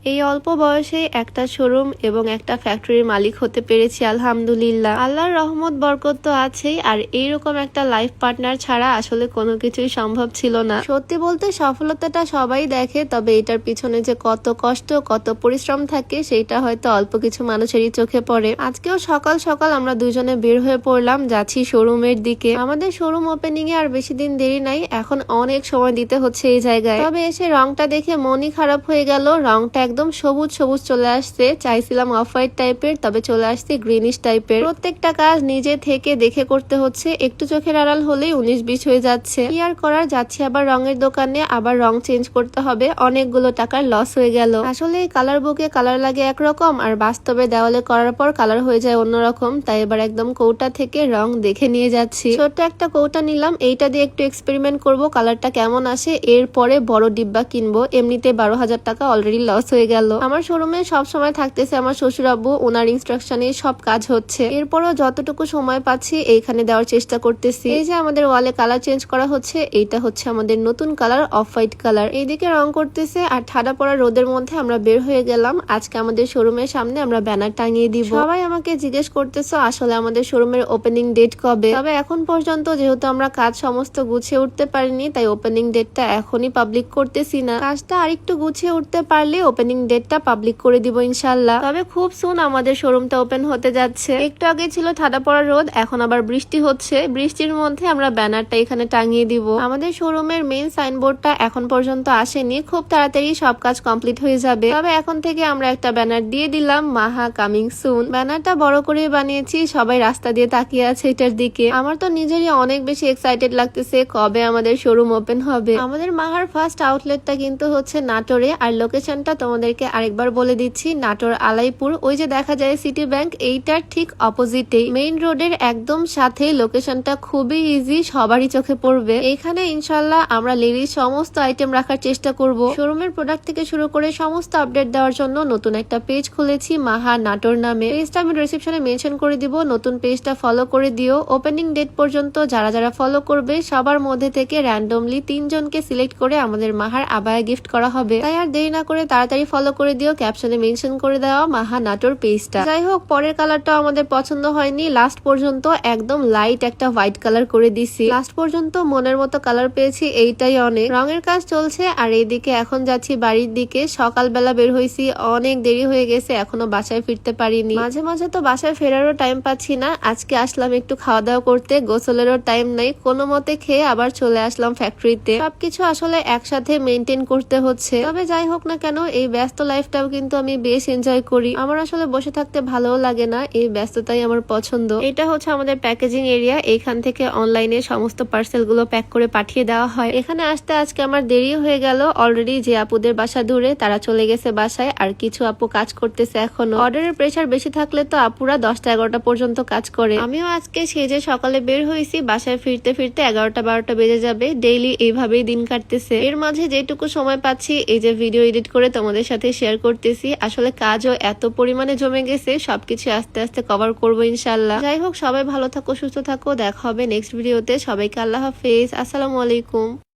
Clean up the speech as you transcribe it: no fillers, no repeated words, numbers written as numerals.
এই অল্প বয়সে একটা শোরুম এবং একটা ফ্যাক্টরির মালিক হতে পেরেছি আলহামদুলিল্লাহ। আল্লাহর রহমত বরকত তো আছেই, আর এইরকম একটা লাইফ পার্টনার ছাড়া আসলে কোনো কিছুই সম্ভব ছিল না। সত্যি বলতে সফলতাটা সবাই দেখে, তবে এটার পিছনে যে কত কষ্ট কত পরিশ্রম থাকে সেটা হয়তো অল্প কিছু মানুষেরই চোখে পড়ে। আজকেও সকাল সকাল আমরা দুজনে বের হয়ে পড়লাম, যাচ্ছি শোরুমের দিকে। আমাদের শোরুম ওপেনিং এ আর বেশি দিন দেরি নাই, এখন অনেক সময় দিতে হচ্ছে এই জায়গায়। তবে এসে রংটা দেখে মনই খারাপ হয়ে গেল। রংটা একদম সবুজ সবুজ চলে আসছে, চাইছিলাম অফ হোয়াইট টাইপের, তবে চলে আসছে গ্রিনিশ টাইপের। প্রত্যেকটা কাজ নিজে থেকে দেখে করতে হচ্ছে, একটু চোখের আড়াল হলেই 19-20 হয়ে যাচ্ছে। কি আর করার, যাচ্ছি আবার রঙের দোকানে, আবার রং চেঞ্জ করতে হবে, অনেকগুলো টাকার লস হয়ে গেল। আসলে এই কালার বুকে কালার লাগে একরকম, আর বাস্তবে দেওয়ালে করার পর কালার হয়ে যায় অন্যরকম। তাই এবার একদম কৌটা থেকে রং দেখে নিয়ে যাচ্ছি। ছোট্ট একটা কৌটা নিলাম, এইটা দিয়ে একটু এক্সপেরিমেন্ট করব কালারটা কেমন আসে, এরপরে বড় ডিব্বা কিনবো। এমনিতে 12,000 টাকা অলরেডি লস হয়ে গেল। আমার শোরুমে সব সময় থাকতেছে আমার শ্বশুর আব্বু, ওনার ইনস্ট্রাকশনে সব কাজ হচ্ছে। এরপরও যতটুকু সময় পাচ্ছি এইখানে দেওয়ার চেষ্টা করতেছি। এই যে আমাদের ওয়ালে কালার চেঞ্জ করা হচ্ছে, এইটা হচ্ছে আমাদের নতুন কালার, অফ হোয়াইট কালার। এইদিকে রং করতেছে, আর ঠাডা পড়া রোদের মধ্যে আমরা বের হয়ে গেলাম। আজকে আমাদের শোরুমের সামনে আমরা ব্যানার টাঙিয়ে দিব। সবাই আমাকে জিজ্ঞেস করতেছো আসলে আমাদের শোরুমের ওপেনিং ডেট কবে। তবে এখন পর্যন্ত যেহেতু আমরা কাজ সমস্ত গুছিয়ে উঠতে পারিনি, তাই ওপেনিং ডেটটা এখনই পাবলিক করতেছি না। কাজটা আরেকটু গুছিয়ে উঠতে পারলে ওপেনিং ডেটটা পাবলিক করে দিব ইনশাল্লাহ। তবে খুব সুন আমাদের শোরুমটা ওপেন হতে যাচ্ছে। একটু আগে ছিল ঠাডা পড়া রোদ, এখন আবার বৃষ্টি হচ্ছে। বৃষ্টির মধ্যে আমরা ব্যানারটা এখানে টাঙিয়ে দিব। আমাদের শোরুমের মেইন সাইনবোর্ডটা এখন পর্যন্ত আসেনি, খুব তাড়াতাড়ি সব কাজ কমপ্লিট হয়ে যাবে। তবে এখন থেকে আমরা একটা ব্যানার দিয়ে দিলাম, মাহা কামিং সুন। ব্যানারটা বড় করে বানিয়েছি, সবাই রাস্তা দিয়ে তাকিয়ে আছে এটার দিকে। আমার তো নিজেরই অনেক বেশি এক্সাইটেড লাগতেছে কবে আমাদের শোরুম ওপেন হবে। আমাদের মাহার ফার্স্ট আউটলেটটা কিন্তু হচ্ছে নাটোরে, আর লোকেশনটা তোমাদেরকে আরেকবার বলে দিচ্ছি, নাটোর আলাইপুর। ওই যে দেখা যায় সিটি ব্যাংক, এইটার ঠিক অপোজিটেই, মেইন রোডের একদম সাথে। লোকেশনটা খুবই ইজি, সবারই চোখে পড়বে। এখানে ইনশাল্লাহ আমরা লেডিস সমস্ত আইটেম রাখার চেষ্টা করব। শোরুমের প্রোডাক্ট থেকে শুরু করে সমস্ত আপডেট দেওয়ার জন্য নতুন একটা পেজ খুলেছি মাহা নাটোর নামে। পেজটা আমি ডেসক্রিপশনে মেনশন করে দিব, নতুন পেজটা ফলো করে দিও। ওপেনিং ডেট পর্যন্ত যারা যারা ফলো করবে সবার মধ্যে থেকে র্যান্ডমলি 3 জনকে সিলেক্ট করে আমাদের মাহার আবায়া গিফট করা হবে। তাই আর দেরি না করে তাড়াতাড়ি ফলো করে দিও, ক্যাপশনে মেনশন করে দেওয়া মাহা নাটোর পেজটা। যাই হোক, পরের কালারটাও আমাদের পছন্দ হয়নি, লাস্ট পর্যন্ত একদম লাইট একটা হোয়াইট কালার করে দিছি। লাস্ট পর্যন্ত মনের মতো কালার পেয়েছি, এইটাই অনেক। রঙের কাজ চলছে, আর এইদিকে এখন যাচ্ছি বাড়ির দিকে। সকালবেলা বের হয়েছি, অনেক দেরি হয়ে গেছে, এখনো বাসায় ফিরতে পারিনি। মাঝে মাঝে তো বাসায় ফেরারও টাইম পাচ্ছি না। আজকে আসলাম একটু খাওয়া দাওয়া করতে, গোসলেরও টাইম নাই, কোনো মতে খেয়ে আবার চলে আসলাম ফ্যাক্টরিতে। সবকিছু আসলে একসাথে মেনটেন করতে হচ্ছে। তবে যাই হোক না কেন, এই ব্যস্ত লাইফটাও কিন্তু আমি বেশ এনজয় করি। আমার আসলে বসে থাকতে ভালোও লাগে না, এই ব্যস্ততাই আমার পছন্দ। এটা হচ্ছে আমাদের প্যাকেজিং এরিয়া, এইখান থেকে অনলাইনে সমস্ত পার্সেল গুলো প্যাক করে পাঠিয়ে দেওয়া হয়। এখানে আসতে আজকে আমার দেরি হয়ে গেল। অলরেডি যে আপুদের বাসা দূরে, তারা চলে গেছে বাসায়, আর কিছু আপু কাজ করতেছে এখনো। অর্ডারের প্রেশার বেশি থাকলে তো আপুরা 10টা-11টা পর্যন্ত কাজ করে। আমিও আজকে সেজে সকালে বের হয়েছি, বাসায় ফিরতে ফিরতে 11টা-12টা বেজে যাবে। ডেইলি এইভাবেই দিন কাটতেছে। এর মাঝে যেটুকু সময় পাচ্ছি এই যে ভিডিও এডিট করে তোমাদের সাথে শেয়ার করতেছি। আসলে কাজও এত পরিমাণে জমে গেছে, সবকিছু আস্তে আস্তে কভার করবো ইনশাল্লাহ। যাই হোক, সবাই ভালো থাকো, সুস্থ থাকো, দেখা হবে নেক্সট ভিডিওতে। সবাইকে আল্লাহ হাফেজ, আসসালামু আলাইকুম।